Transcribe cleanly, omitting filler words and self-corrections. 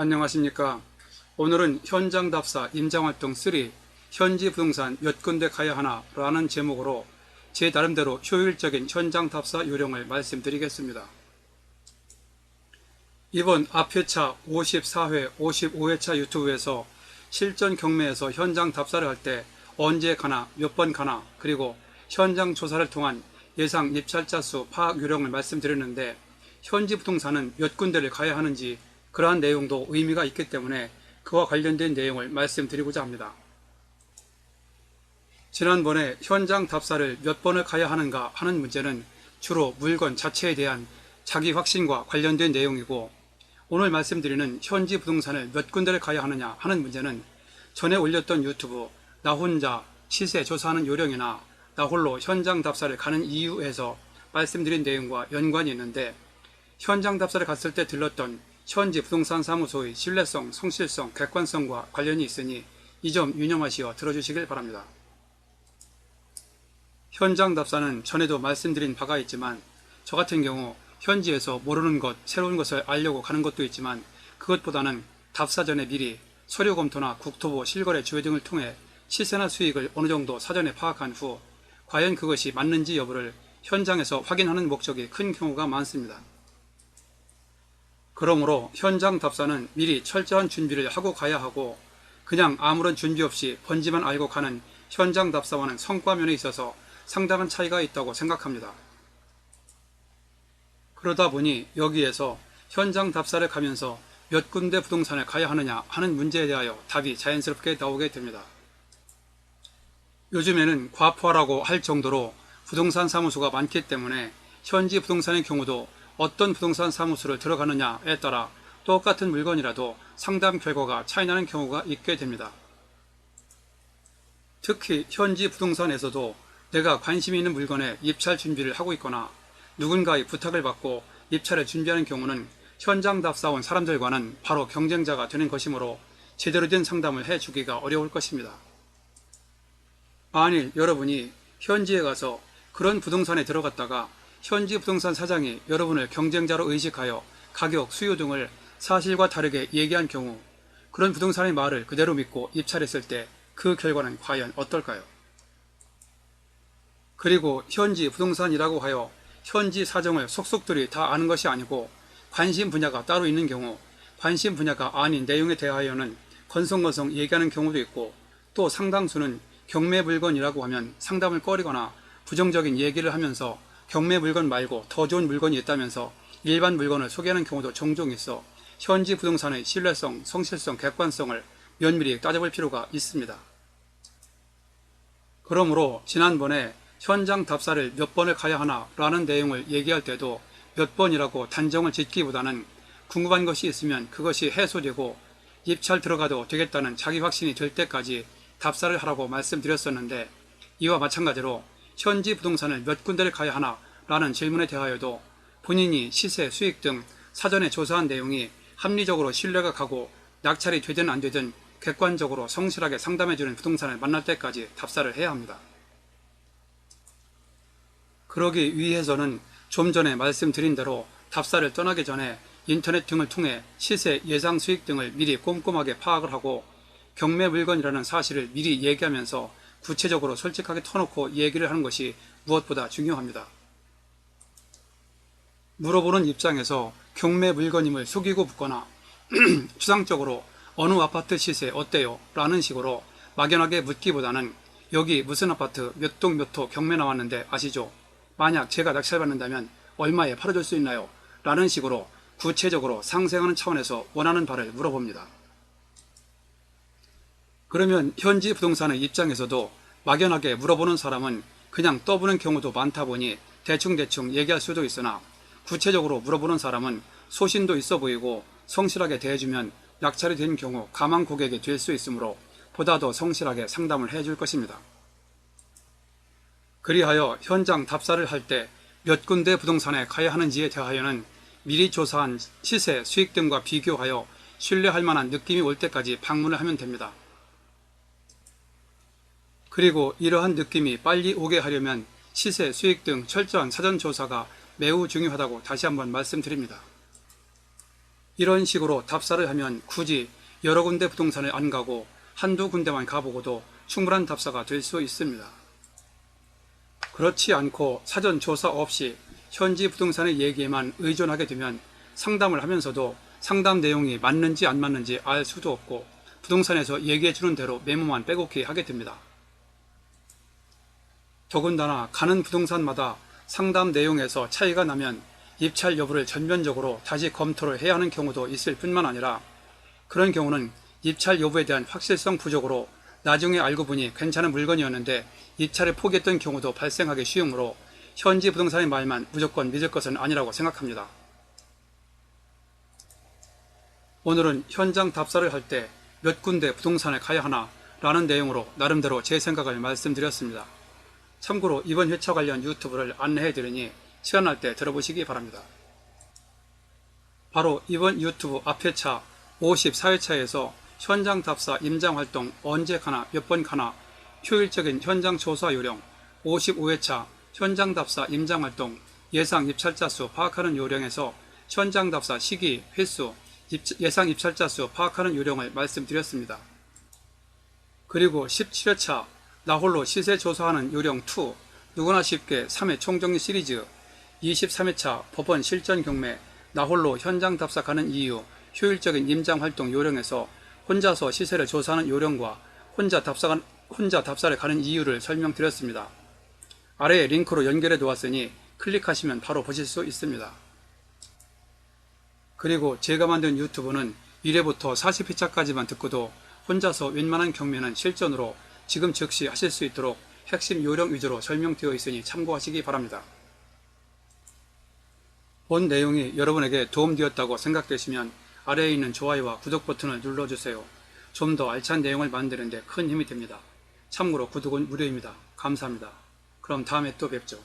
안녕하십니까. 오늘은 현장 답사 임장활동 3 현지 부동산 몇 군데 가야 하나 라는 제목으로 제 나름대로 효율적인 현장 답사 요령을 말씀드리겠습니다. 이번 앞회차 54회 55회차 유튜브에서 실전 경매에서 현장 답사를 할 때 언제 가나 몇 번 가나 그리고 현장 조사를 통한 예상 입찰자 수 파악 요령을 말씀드렸는데 현지 부동산은 몇 군데를 가야 하는지 그러한 내용도 의미가 있기 때문에 그와 관련된 내용을 말씀드리고자 합니다. 지난번에 현장 답사를 몇 번을 가야 하는가 하는 문제는 주로 물건 자체에 대한 자기 확신과 관련된 내용이고, 오늘 말씀드리는 현지 부동산을 몇 군데를 가야 하느냐 하는 문제는 전에 올렸던 유튜브 나 혼자 시세 조사하는 요령이나 나 홀로 현장 답사를 가는 이유에서 말씀드린 내용과 연관이 있는데, 현장 답사를 갔을 때 들렀던 현지 부동산 사무소의 신뢰성, 성실성, 객관성과 관련이 있으니 이 점 유념하시어 들어주시길 바랍니다. 현장 답사는 전에도 말씀드린 바가 있지만 저 같은 경우 현지에서 모르는 것, 새로운 것을 알려고 가는 것도 있지만 그것보다는 답사 전에 미리 서류 검토나 국토부, 실거래 주회 등을 통해 시세나 수익을 어느 정도 사전에 파악한 후 과연 그것이 맞는지 여부를 현장에서 확인하는 목적이 큰 경우가 많습니다. 그러므로 현장 답사는 미리 철저한 준비를 하고 가야 하고, 그냥 아무런 준비 없이 번지만 알고 가는 현장 답사와는 성과면에 있어서 상당한 차이가 있다고 생각합니다. 그러다 보니 여기에서 현장 답사를 가면서 몇 군데 부동산을 가야 하느냐 하는 문제에 대하여 답이 자연스럽게 나오게 됩니다. 요즘에는 과포화라고 할 정도로 부동산 사무소가 많기 때문에 현지 부동산의 경우도 어떤 부동산 사무소를 들어가느냐에 따라 똑같은 물건이라도 상담 결과가 차이나는 경우가 있게 됩니다. 특히 현지 부동산에서도 내가 관심이 있는 물건에 입찰 준비를 하고 있거나 누군가의 부탁을 받고 입찰을 준비하는 경우는 현장 답사원 사람들과는 바로 경쟁자가 되는 것이므로 제대로 된 상담을 해주기가 어려울 것입니다. 만일 여러분이 현지에 가서 그런 부동산에 들어갔다가 현지 부동산 사장이 여러분을 경쟁자로 의식하여 가격, 수요 등을 사실과 다르게 얘기한 경우, 그런 부동산의 말을 그대로 믿고 입찰했을 때 그 결과는 과연 어떨까요? 그리고 현지 부동산이라고 하여 현지 사정을 속속들이 다 아는 것이 아니고 관심 분야가 따로 있는 경우, 관심 분야가 아닌 내용에 대하여는 건성건성 얘기하는 경우도 있고, 또 상당수는 경매 물건이라고 하면 상담을 꺼리거나 부정적인 얘기를 하면서 경매 물건 말고 더 좋은 물건이 있다면서 일반 물건을 소개하는 경우도 종종 있어 현지 부동산의 신뢰성, 성실성, 객관성을 면밀히 따져볼 필요가 있습니다. 그러므로 지난번에 현장 답사를 몇 번을 가야 하나 라는 내용을 얘기할 때도 몇 번이라고 단정을 짓기보다는 궁금한 것이 있으면 그것이 해소되고 입찰 들어가도 되겠다는 자기 확신이 들 때까지 답사를 하라고 말씀드렸었는데, 이와 마찬가지로 현지 부동산을 몇 군데를 가야 하나 라는 질문에 대하여도 본인이 시세, 수익 등 사전에 조사한 내용이 합리적으로 신뢰가 가고 낙찰이 되든 안 되든 객관적으로 성실하게 상담해주는 부동산을 만날 때까지 답사를 해야 합니다. 그러기 위해서는 좀 전에 말씀드린 대로 답사를 떠나기 전에 인터넷 등을 통해 시세, 예상 수익 등을 미리 꼼꼼하게 파악을 하고 경매 물건이라는 사실을 미리 얘기하면서 구체적으로 솔직하게 터놓고 얘기를 하는 것이 무엇보다 중요합니다. 물어보는 입장에서 경매 물건임을 속이고 묻거나 추상적으로 어느 아파트 시세 어때요? 라는 식으로 막연하게 묻기보다는 여기 무슨 아파트 몇 동 몇 호 경매 나왔는데 아시죠? 만약 제가 낙찰받는다면 얼마에 팔아줄 수 있나요? 라는 식으로 구체적으로 상생하는 차원에서 원하는 바를 물어봅니다. 그러면 현지 부동산의 입장에서도 막연하게 물어보는 사람은 그냥 떠보는 경우도 많다 보니 대충대충 얘기할 수도 있으나, 구체적으로 물어보는 사람은 소신도 있어 보이고 성실하게 대해주면 낙찰이 된 경우 가망 고객이 될 수 있으므로 보다 더 성실하게 상담을 해줄 것입니다. 그리하여 현장 답사를 할 때 몇 군데 부동산에 가야 하는지에 대하여는 미리 조사한 시세, 수익 등과 비교하여 신뢰할 만한 느낌이 올 때까지 방문을 하면 됩니다. 그리고 이러한 느낌이 빨리 오게 하려면 시세, 수익 등 철저한 사전 조사가 매우 중요하다고 다시 한번 말씀드립니다. 이런 식으로 답사를 하면 굳이 여러 군데 부동산을 안 가고 한두 군데만 가보고도 충분한 답사가 될 수 있습니다. 그렇지 않고 사전 조사 없이 현지 부동산의 얘기에만 의존하게 되면 상담을 하면서도 상담 내용이 맞는지 안 맞는지 알 수도 없고 부동산에서 얘기해주는 대로 메모만 빼곡히 하게 됩니다. 더군다나 가는 부동산마다 상담 내용에서 차이가 나면 입찰 여부를 전면적으로 다시 검토를 해야 하는 경우도 있을 뿐만 아니라 그런 경우는 입찰 여부에 대한 확실성 부족으로 나중에 알고 보니 괜찮은 물건이었는데 입찰을 포기했던 경우도 발생하기 쉬우므로 현지 부동산의 말만 무조건 믿을 것은 아니라고 생각합니다. 오늘은 현장 답사를 할 때 몇 군데 부동산을 가야 하나 라는 내용으로 나름대로 제 생각을 말씀드렸습니다. 참고로 이번 회차 관련 유튜브를 안내해 드리니 시간 날 때 들어보시기 바랍니다. 바로 이번 유튜브 앞회차 54회차에서 현장 답사 임장활동 언제 가나 몇 번 가나 효율적인 현장 조사 요령, 55회차 현장 답사 임장활동 예상 입찰자 수 파악하는 요령에서 현장 답사 시기, 횟수, 예상 입찰자 수 파악하는 요령을 말씀드렸습니다. 그리고 17회차 나홀로 시세 조사하는 요령 2 누구나 쉽게 3회 총정리 시리즈 23회차 법원 실전 경매 나홀로 현장 답사 가는 이유 효율적인 임장활동 요령에서 혼자서 시세를 조사하는 요령과 혼자 답사를 가는 이유를 설명드렸습니다. 아래에 링크로 연결해 놓았으니 클릭하시면 바로 보실 수 있습니다. 그리고 제가 만든 유튜브는 1회부터 40회차까지만 듣고도 혼자서 웬만한 경매는 실전으로 지금 즉시 하실 수 있도록 핵심 요령 위주로 설명되어 있으니 참고하시기 바랍니다. 본 내용이 여러분에게 도움되었다고 생각되시면 아래에 있는 좋아요와 구독 버튼을 눌러주세요. 좀 더 알찬 내용을 만드는 데 큰 힘이 됩니다. 참고로 구독은 무료입니다. 감사합니다. 그럼 다음에 또 뵙죠.